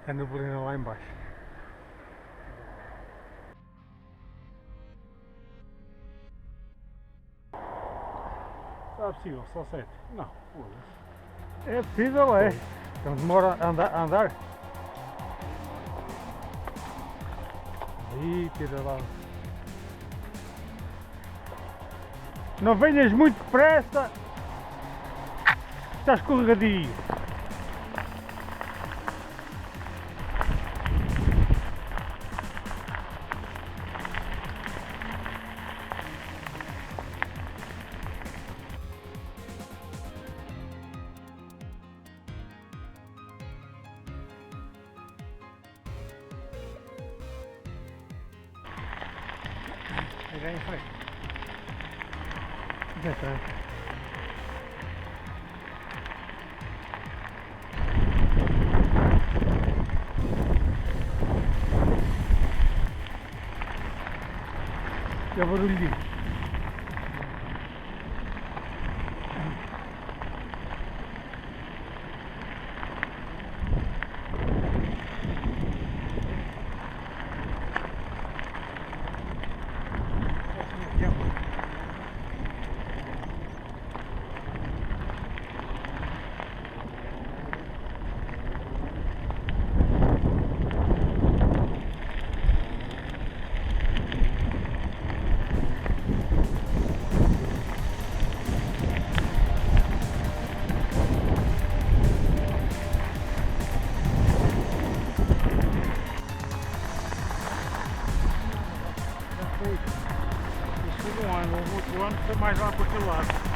A neblina lá em baixo. Será possível? Só 7? Não, foda-se. É possível, é. Então demora a andar. Aí, tira lá. Não venhas muito depressa. Está escorregadio. Já em frente. Já está. É o barulho disso. O outro ano foi mais lá para aquele lado.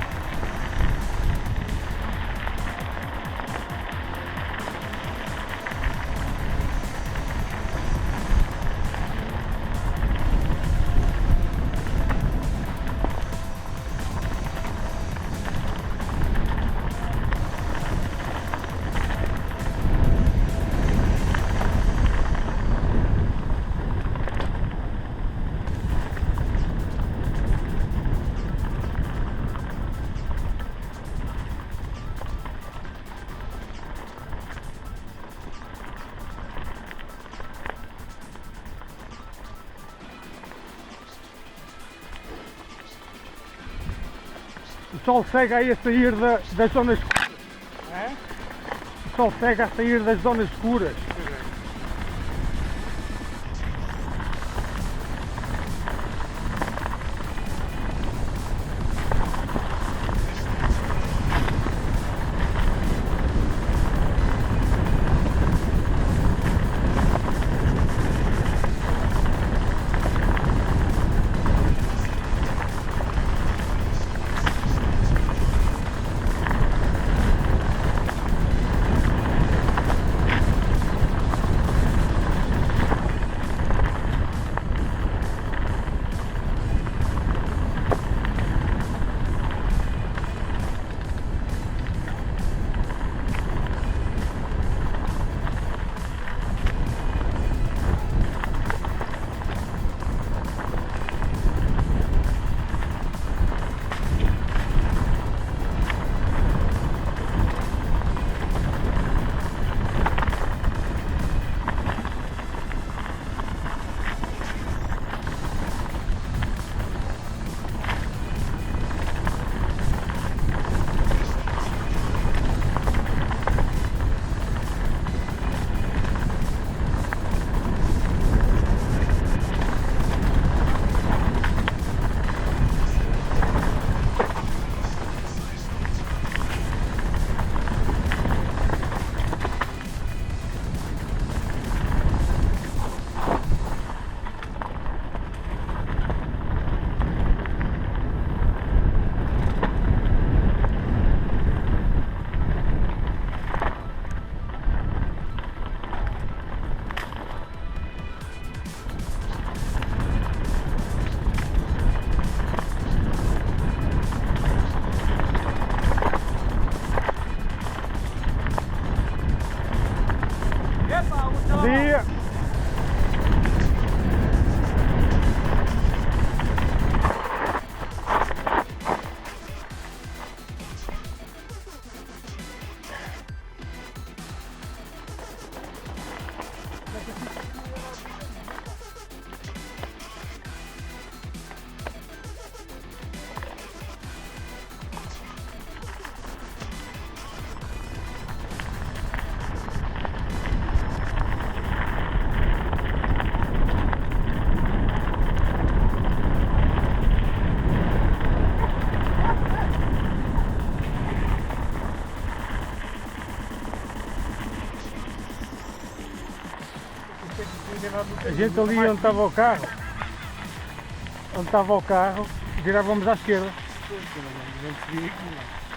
O sol segue aí a sair das zonas escuras. É? O sol segue a sair das zonas escuras. A gente ali onde estava o carro, virávamos à esquerda. Não subia aqui, não.